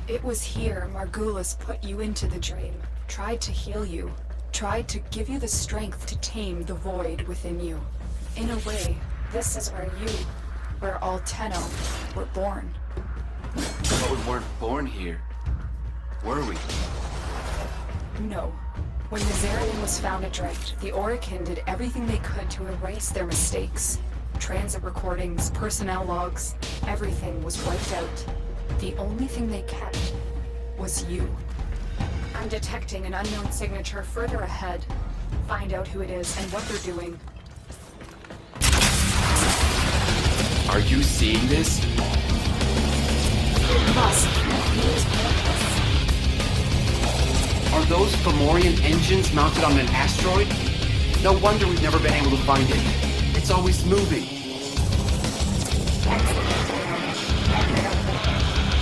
It was here Margulis put you into the dream, tried to heal you, tried to give you the strength to tame the void within you. In a way, this is where all Tenno were born. But we weren't born here, were we? No. When the Zarian was found adrift, the Orokin did everything they could to erase their mistakes. Transit recordings, personnel logs, everything was wiped out. The only thing they kept was you. I'm detecting an unknown signature further ahead. Find out who it is and what they're doing. Are you seeing this? It must. Are those Fomorian engines mounted on an asteroid? No wonder we've never been able to find it. It's always moving.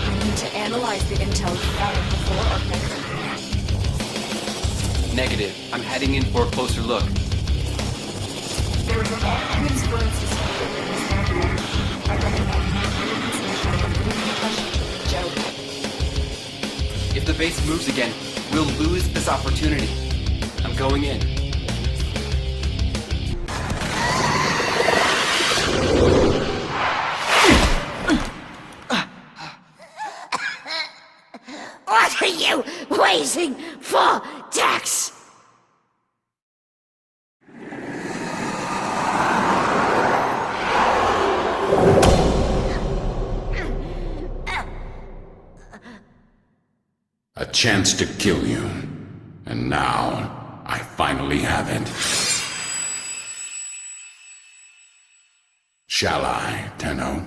We need to analyze the intel you found before our next. Negative. I'm heading in for a closer look. There is an Orokin's burns I recommend Joe. If the base moves again, we'll lose this opportunity. I'm going in. What are you waiting for, Dex? A chance to kill you. And now, I finally have it. Shall I, Tenno?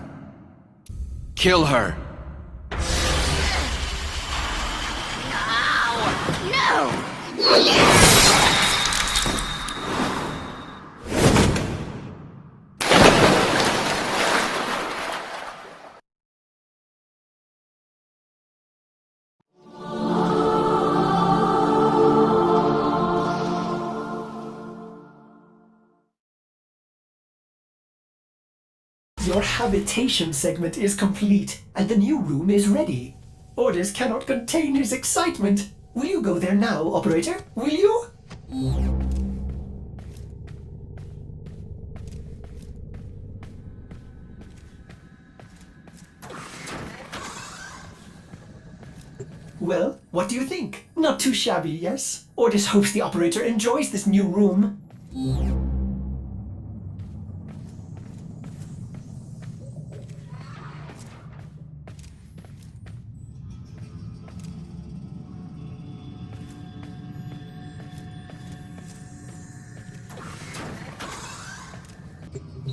Kill her! No! Your habitation segment is complete, and the new room is ready. Orders cannot contain his excitement. Will you go there now, operator? Will you? Well, what do you think? Not too shabby, yes? Orders hopes the operator enjoys this new room.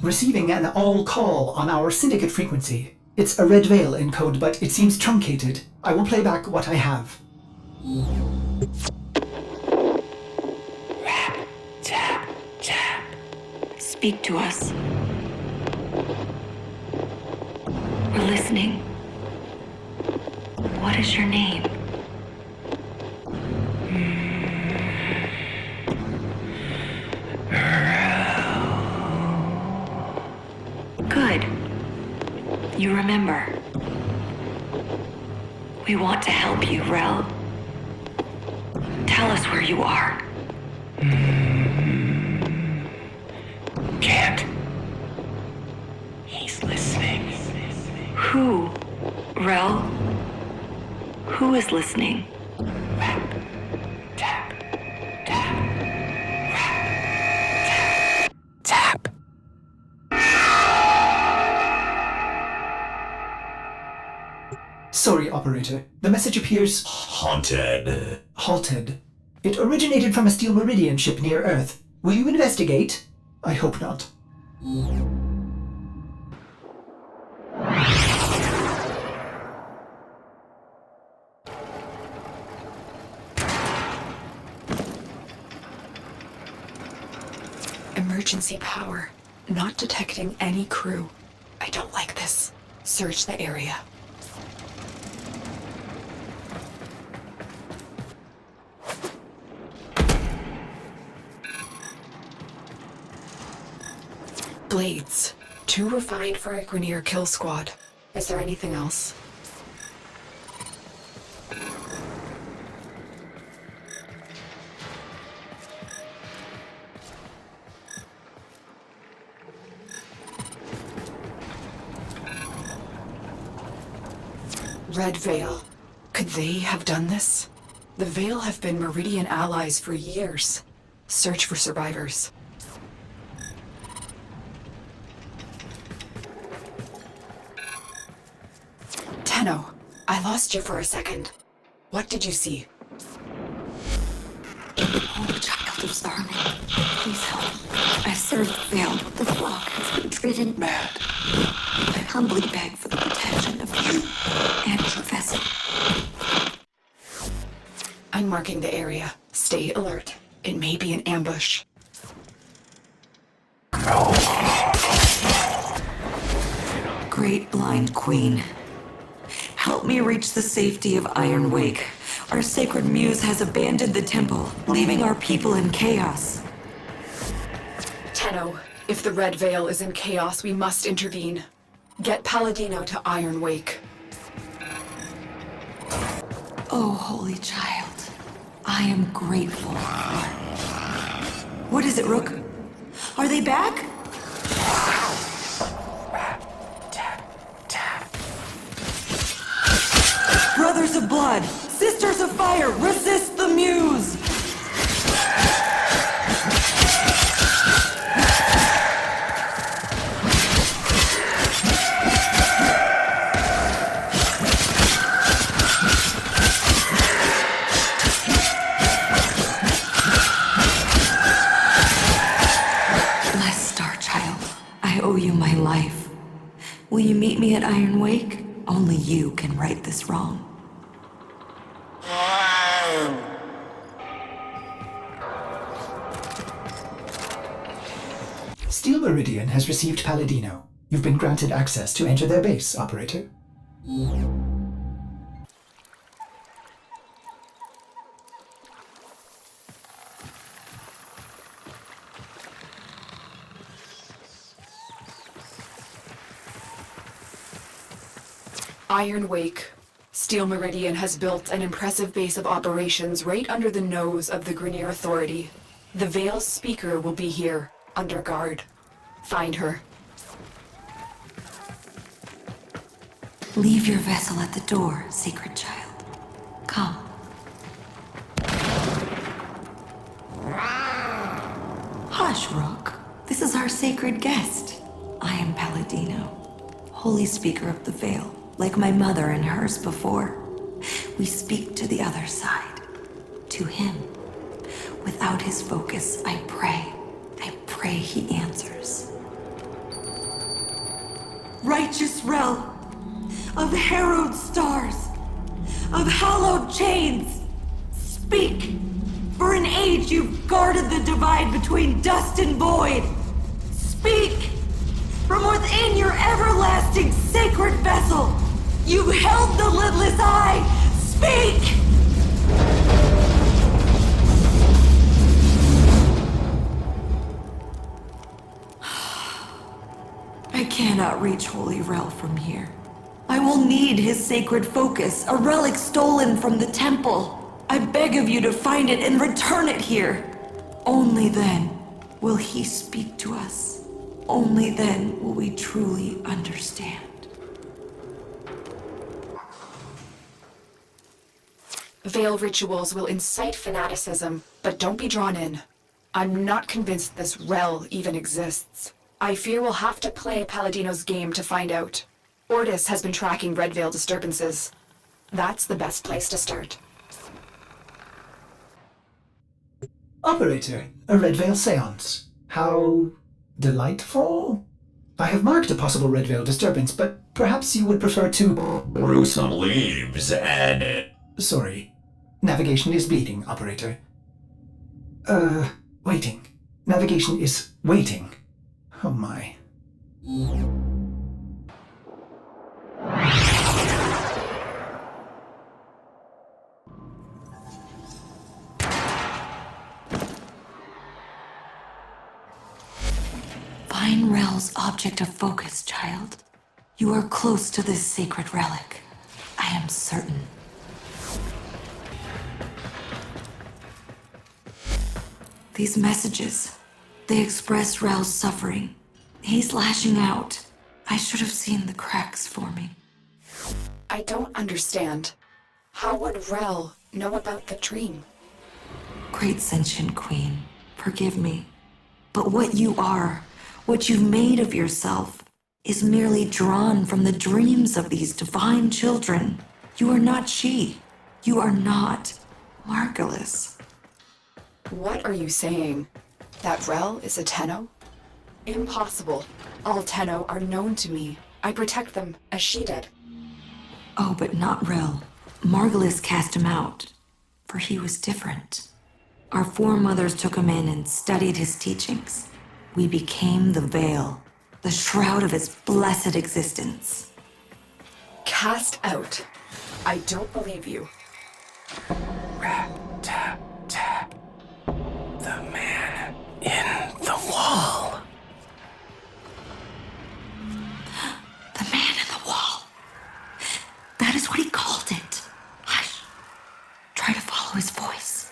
Receiving an all call on our syndicate frequency. It's a red veil in code, but it seems truncated. I will play back what I have. Rap, tap, tap. Speak to us. We're listening. What is your name? Good. You remember. We want to help you, Rel. Tell us where you are. Can't. He's listening. Who? Rel? Who is listening? Rap, tap, tap. Rap, tap, tap. Sorry, operator. The message appears Haunted. halted. It originated from a Steel Meridian ship near Earth. Will you investigate? I hope not. Emergency power. Not detecting any crew. I don't like this. Search the area. Blades. 2 refined for a Grineer kill squad. Is there anything else? Red Veil. Could they have done this? The Veil have been Meridian allies for years. Search for survivors. Tenno, I lost you for a second. What did you see? Oh, child of Zarman, please help. I served Veil, but the flock has been driven mad. I humbly beg for the protection of you and your vessel. I'm marking the area. Stay alert. It may be an ambush. Great Blind Queen, help me reach the safety of Iron Wake. Our sacred muse has abandoned the temple, leaving our people in chaos. Tenno, if the Red Veil is in chaos, we must intervene. Get Palladino to Iron Wake. Oh, holy child, I am grateful. What is it, Rook? Are they back? Brothers of blood, sisters of fire, resist the muse! Blessed Star Child, I owe you my life. Will you meet me at Iron Wake? Only you can right this wrong. Steel Meridian has received Palladino. You've been granted access to enter their base, Operator. Iron Wake. Steel Meridian has built an impressive base of operations right under the nose of the Grineer Authority. The Veil's speaker will be here, under guard. Find her. Leave your vessel at the door, sacred child. Come. Hush, Rook. This is our sacred guest. I am Palladino, holy speaker of the Veil, like my mother and hers before. We speak to the other side, to him. Without his focus, I pray he answers. Righteous Rel, of harrowed stars, of hallowed chains, speak! For an age you've guarded the divide between dust and void. Speak! From within your everlasting sacred vessel, you've held the lidless eye. Speak! I cannot reach Holy Rel from here. I will need his sacred focus, a relic stolen from the temple. I beg of you to find it and return it here. Only then will he speak to us. Only then will we truly understand. Veil rituals will incite fanaticism, but don't be drawn in. I'm not convinced this Rel even exists. I fear we'll have to play Palladino's game to find out. Ortis has been tracking Red Veil disturbances. That's the best place to start. Operator, a Red Veil seance. How delightful. I have marked a possible Red Veil disturbance, but perhaps you would prefer to... Brew some leaves and... Sorry. Navigation is beating, Operator. Waiting. Navigation is waiting. Oh my. Find Rel's object of focus, child. You are close to this sacred relic. I am certain. These messages, they express Rel's suffering. He's lashing out. I should have seen the cracks forming. I don't understand. How would Rel know about the dream? Great sentient queen, forgive me. But what you are, what you've made of yourself, is merely drawn from the dreams of these divine children. You are not she. You are not Margulis. What are you saying? That Rel is a Tenno? Impossible. All Tenno are known to me. I protect them, as she did. Oh, but not Rel. Margulis cast him out, for he was different. Our foremothers took him in and studied his teachings. We became the veil, the shroud of his blessed existence. Cast out. I don't believe you. Rat-tat, tat. The man in the wall. The man in the wall. That is what he called it. Hush. Try to follow his voice.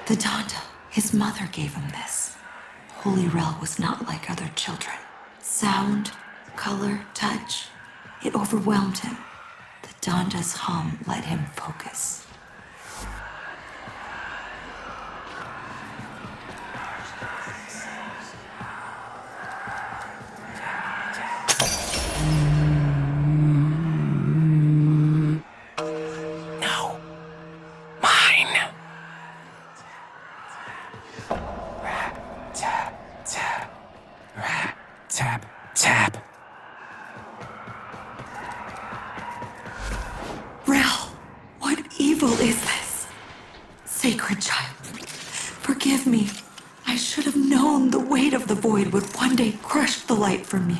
The Donda, his mother gave him this. Holy Rel was not like other children. Sound, color, touch, it overwhelmed him. The Donda's hum let him focus. No. Mine. Rat, tap, tap. Rat, tap, tap. Rel, what evil is this? Sacred child, forgive me. I should have known the weight of the void would one day crush the light from you.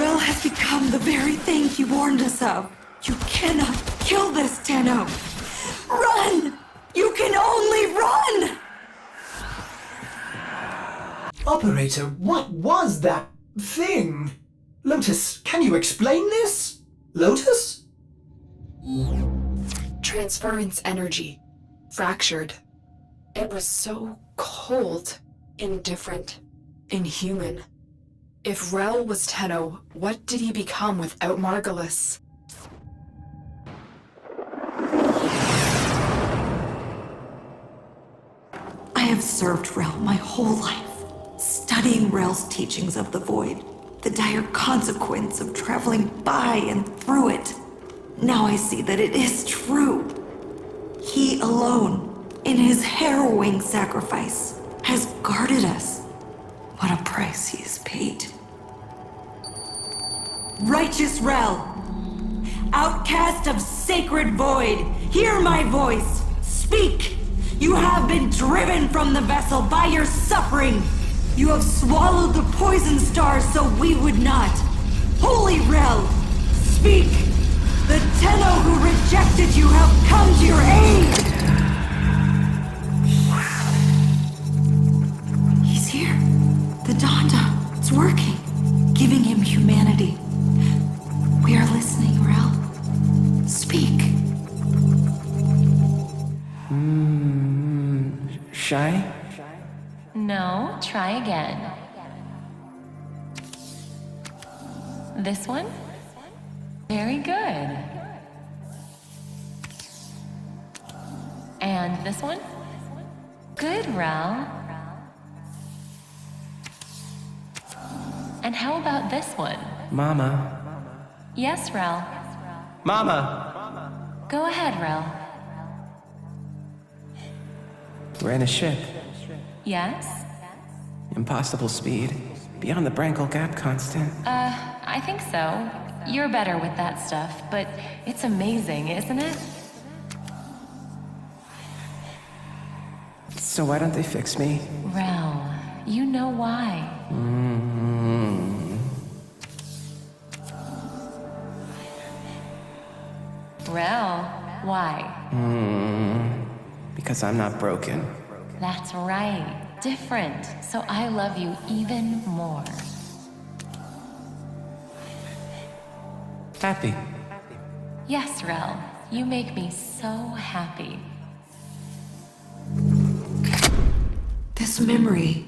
Rel has become the very thing he warned us of. You cannot kill this Tenno. Run! You can only run! Operator, what was that thing? Lotus, can you explain this? Lotus? Transference energy. Fractured. It was so cold, indifferent, inhuman. If Rel was Tenno, what did he become without Margulis? I have served Rel my whole life, studying Rel's teachings of the void, the dire consequence of traveling by and through it. Now I see that it is true. He alone, in his harrowing sacrifice, has guarded us. What a price he has paid. Righteous Rel, outcast of sacred void, hear my voice. Speak. You have been driven from the vessel by your suffering. You have swallowed the poison stars so we would not. Holy Rel, speak. The Tenno who rejected you have come to your aid. He's here. The Donda. It's working. Giving him humanity. We are listening, Rel. Speak. Shy? No, try again. This one? Very good. And this one? Good, Rel. And how about this one? Mama. Yes, Rel. Mama! Go ahead, Rel. We're in a ship. Yes? Impossible speed. Beyond the Brankel Gap constant. I think so. You're better with that stuff, but it's amazing, isn't it? So why don't they fix me? Rel, you know why. Rel, why? Because I'm not broken. That's right. Different. So I love you even more. Happy. Yes, Rel. You make me so happy. This memory,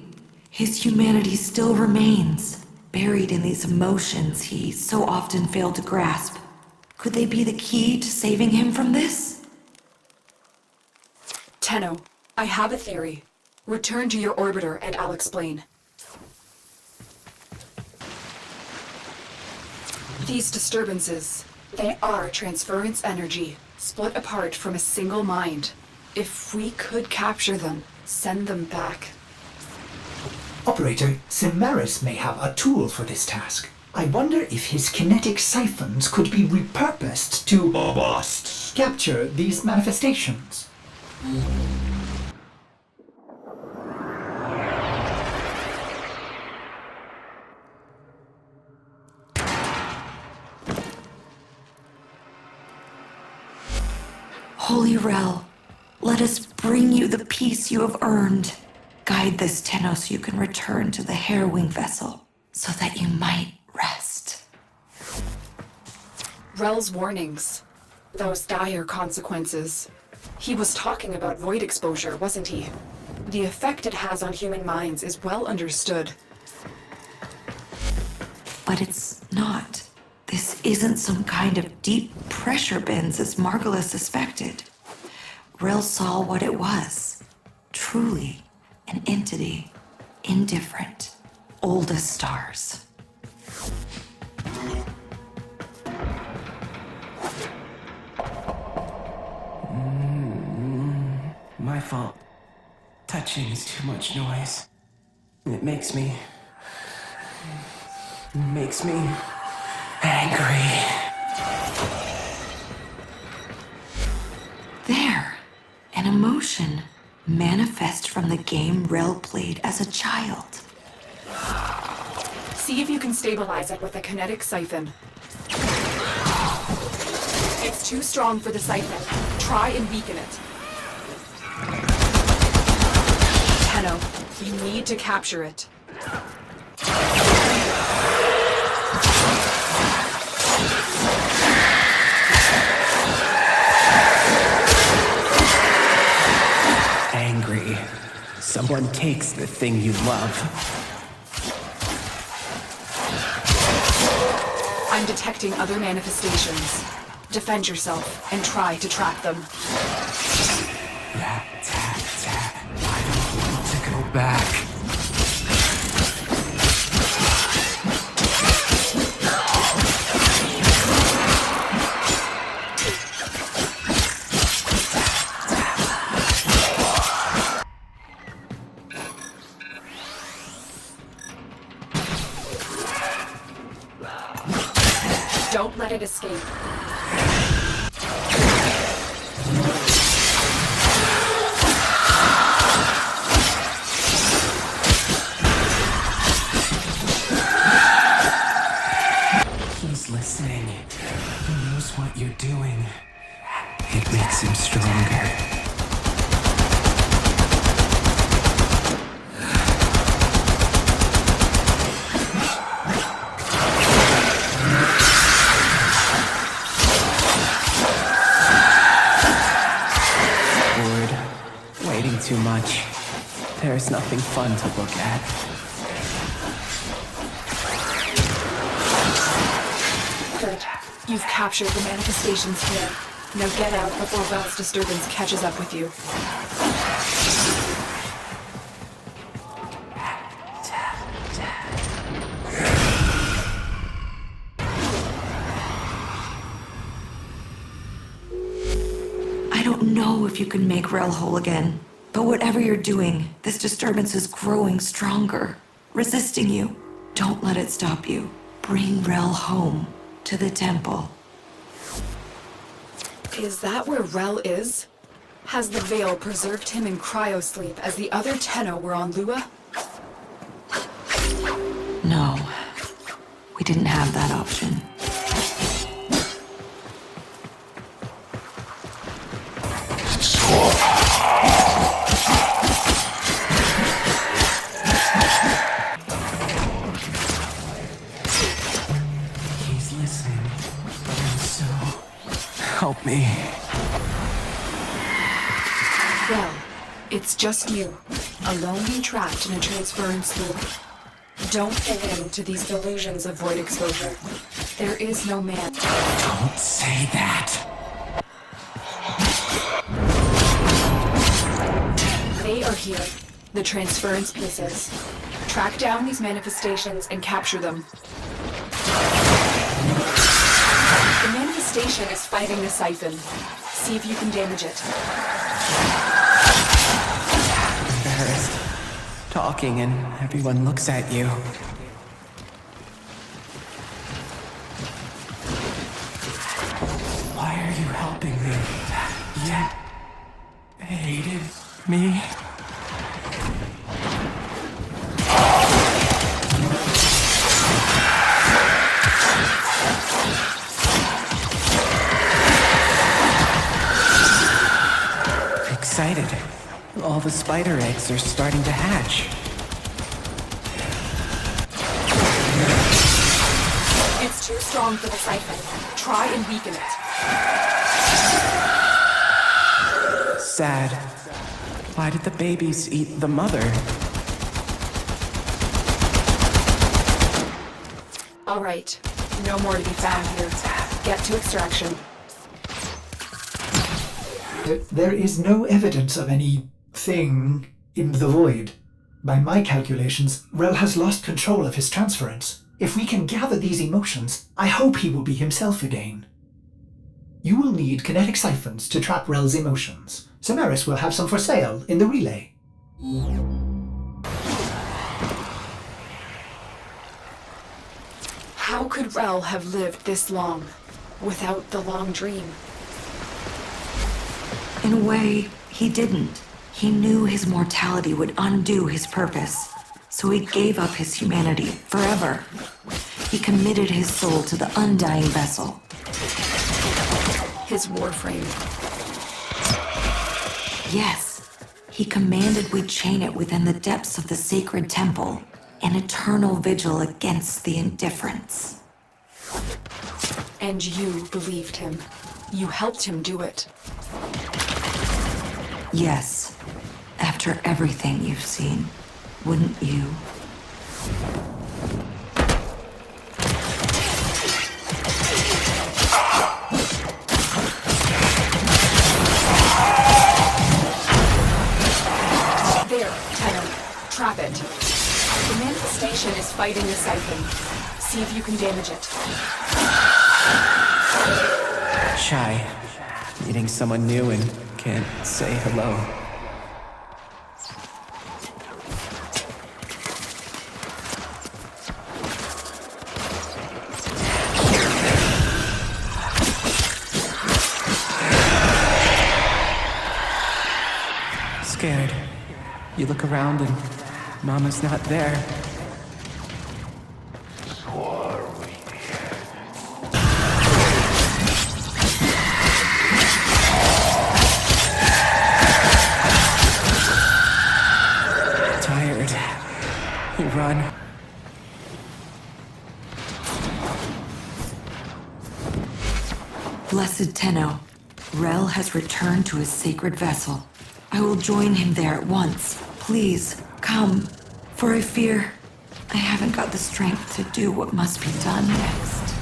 his humanity still remains, buried in these emotions he so often failed to grasp. Could they be the key to saving him from this? Tenno, I have a theory. Return to your orbiter and I'll explain. These disturbances, they are transference energy, split apart from a single mind. If we could capture them, send them back. Operator, Simaris may have a tool for this task. I wonder if his kinetic siphons could be repurposed to capture these manifestations. Holy Rel, let us bring you the peace you have earned. Guide this Tenno so you can return to the Harrowing vessel, so that you might rest. Rel's warnings. Those dire consequences. He was talking about void exposure, wasn't he? The effect it has on human minds is well understood. But it's not. This isn't some kind of deep pressure bends as Margolis suspected. Rel saw what it was. Truly, an entity. Indifferent. Old as stars. My fault. Touching is too much noise. It makes me angry. There. An emotion. Manifest from the game Rel played as a child. See if you can stabilize it with a kinetic siphon. It's too strong for the siphon. Try and weaken it. Tenno, you need to capture it. Angry. Someone takes the thing you love. I'm detecting other manifestations. Defend yourself and try to track them. Tap, tap, tap. I don't want to go back. Don't let it escape. He's listening. He knows what you're doing. It makes him stronger. Waiting too much. There's nothing fun to look at. Good. You've captured the manifestations here. Now get out before Rel's disturbance catches up with you. I don't know if you can make Rel whole again, but whatever you're doing, this disturbance is growing stronger, resisting you. Don't let it stop you. Bring Rel home to the temple. Is that where Rel is? Has the veil preserved him in cryosleep as the other Tenno were on Lua? No, we didn't have that option. Well, it's just you, alone and trapped in a transference loop. Don't give in to these delusions of void exposure. There is no man. Don't say that. They are here, the transference pieces. Track down these manifestations and capture them. The manifestation is fighting the siphon. See if you can damage it. Embarrassed. Talking and everyone looks at you. Why are you helping me? You hated me? Excited. All the spider eggs are starting to hatch. It's too strong for the siphon. Try and weaken it. Sad. Why did the babies eat the mother? All right. No more to be found here. Get to extraction. There is no evidence of anything in the void. By my calculations, Rel has lost control of his transference. If we can gather these emotions, I hope he will be himself again. You will need kinetic siphons to trap Rel's emotions. Samaris will have some for sale in the relay. How could Rel have lived this long without the long dream? In a way, he didn't. He knew his mortality would undo his purpose, so he gave up his humanity forever. He committed his soul to the undying vessel. His Warframe. Yes, he commanded we chain it within the depths of the sacred temple, an eternal vigil against the indifference. And you believed him. You helped him do it. Yes, after everything you've seen, wouldn't you? There, Tenno. Trap it. The manifestation is fighting the siphon. See if you can damage it. Shy. Meeting someone new and can't say hello. Scared. You look around and Mama's not there. Tired. You run. Blessed Tenno, Rel has returned to his sacred vessel. I will join him there at once. Please, come. For I fear I haven't got the strength to do what must be done next.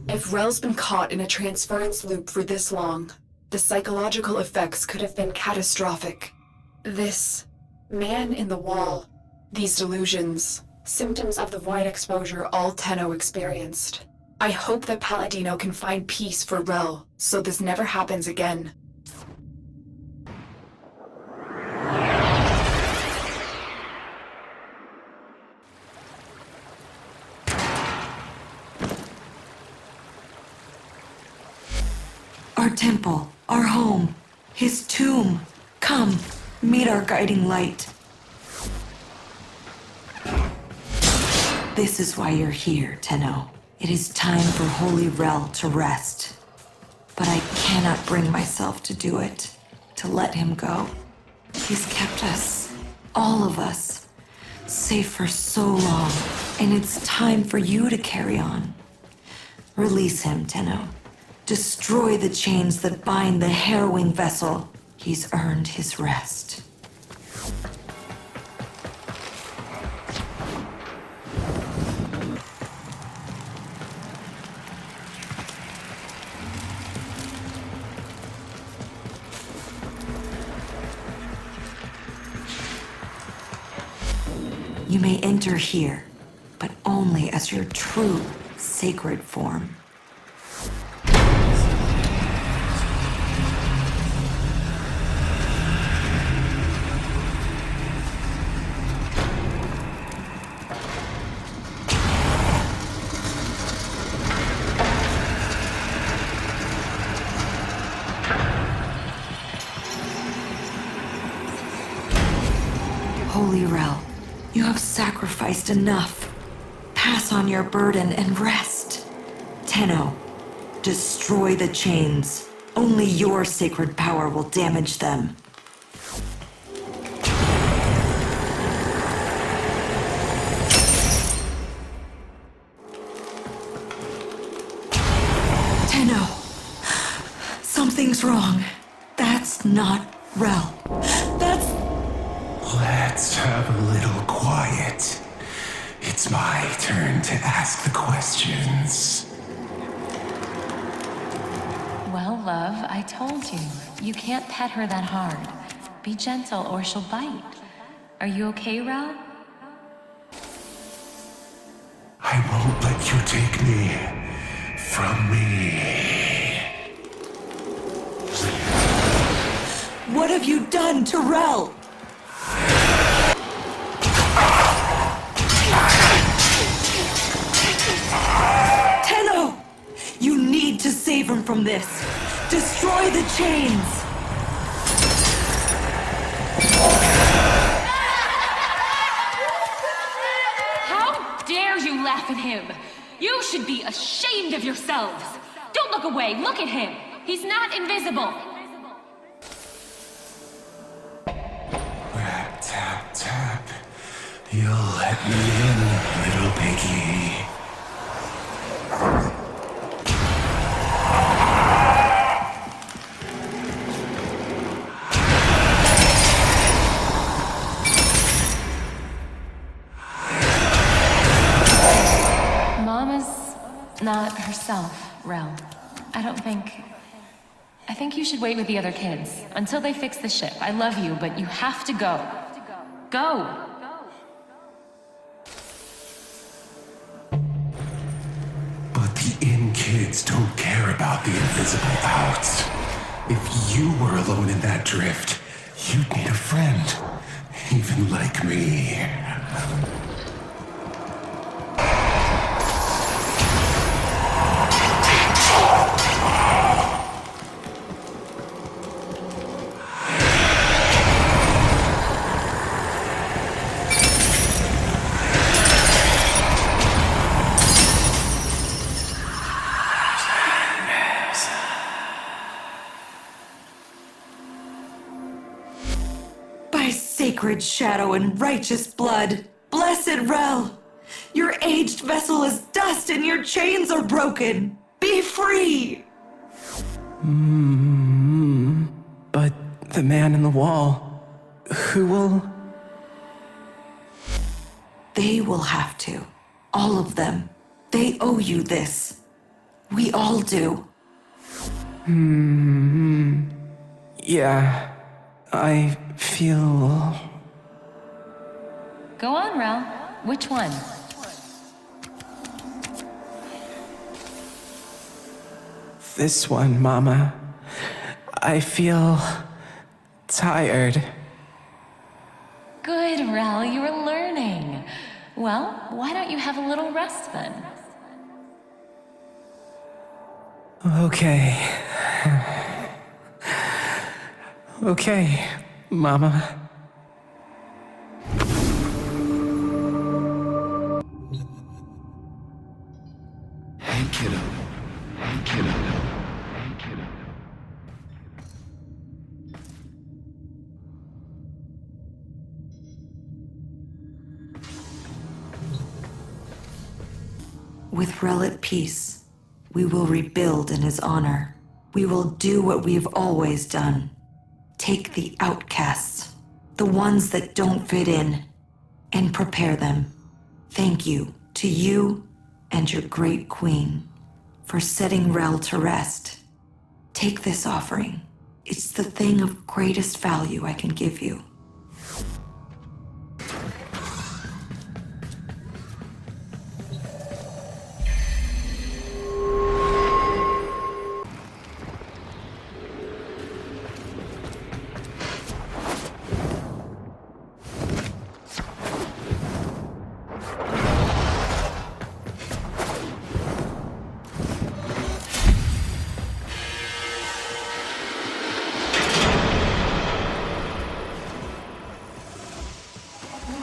If Rel's been caught in a transference loop for this long, the psychological effects could have been catastrophic. This man in the wall, these delusions, symptoms of the void exposure all Tenno experienced. I hope that Palladino can find peace for Rel, so this never happens again. Our temple, our home, his tomb. Come, meet our guiding light. This is why you're here, Tenno. It is time for Holy Rel to rest. But I cannot bring myself to do it, to let him go. He's kept us, all of us, safe for so long, and it's time for you to carry on. Release him, Tenno. Destroy the chains that bind the harrowing vessel. He's earned his rest. You may enter here, but only as your true sacred form. Holy Rel, you have sacrificed enough. Pass on your burden and rest. Tenno, destroy the chains. Only your sacred power will damage them. Tenno, something's wrong. That's not Rel. That's... Let's have a little quiet. It's my turn to ask the questions. Well, love, I told you. You can't pet her that hard. Be gentle or she'll bite. Are you okay, Rel? I won't let you take me from me. What have you done to Rel? Tenno! You need to save him from this. Destroy the chains! How dare you laugh at him? You should be ashamed of yourselves. Don't look away. Look at him. He's not invisible. Rap, tap, tap. You'll let me in, little piggy. Mama's not herself, Rel. I think you should wait with the other kids until they fix the ship. I love you, but you have to go. Go! But the in kids don't care about the invisible outs. If you were alone in that drift, you'd need a friend. Even like me. Sacred shadow and righteous blood, blessed Rel! Your aged vessel is dust and your chains are broken! Be free! But the man in the wall, who will... They will have to. All of them. They owe you this. We all do. Yeah, I feel... Go on, Rel. Which one? This one, Mama. I feel... tired. Good, Rel. You were learning. Well, why don't you have a little rest then? Okay. Okay, Mama. Hey, kiddo. Hey, kiddo. Hey, kiddo. With Rel at peace, We will rebuild in his honor. We will do what we've always done. Take the outcasts, the ones that don't fit in, and prepare them. Thank you to you and your great queen for setting Rel to rest. Take this offering. It's the thing of greatest value I can give you.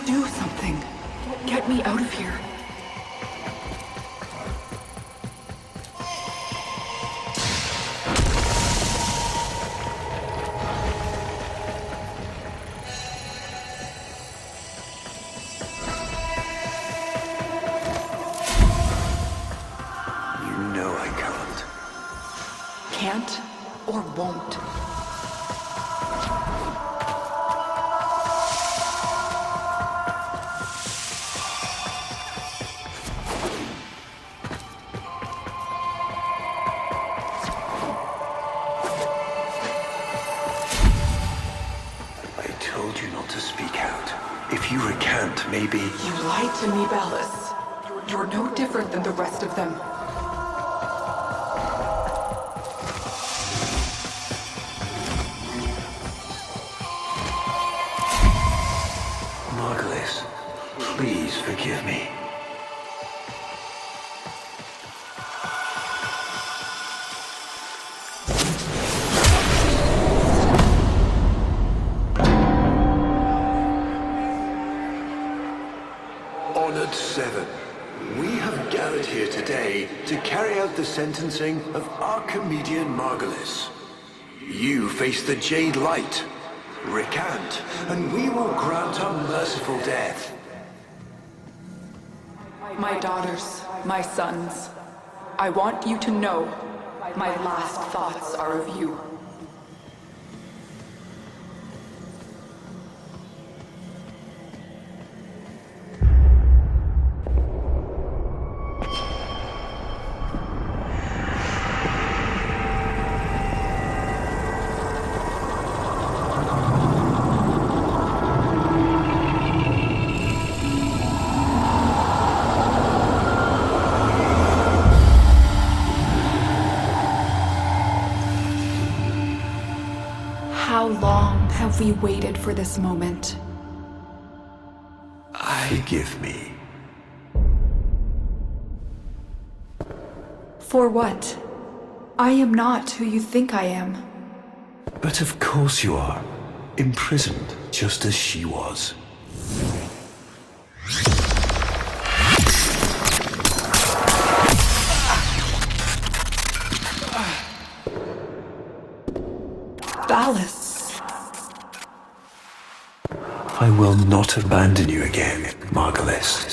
Do something. Get me out of here. You know I can't. Can't or won't. I told you not to speak out. If you recant, maybe... You lied to me, Ballas. You're no different than the rest of them. Margulis, please forgive me. Honored Seven, we have gathered here today to carry out the sentencing of our comedian Margulis. You face the Jade Light. Recant, and we will grant a merciful death. My daughters, my sons, I want you to know my last thoughts are of you. How long have we waited for this moment? Forgive me. For what? I am not who you think I am. But of course you are. Imprisoned, just as she was. Ballas. I will not abandon you again, Margulis.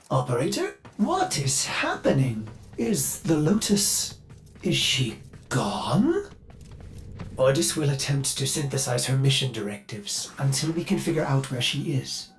Operator? What is happening? Is the Lotus... is she gone? Ordis will attempt to synthesize her mission directives until we can figure out where she is.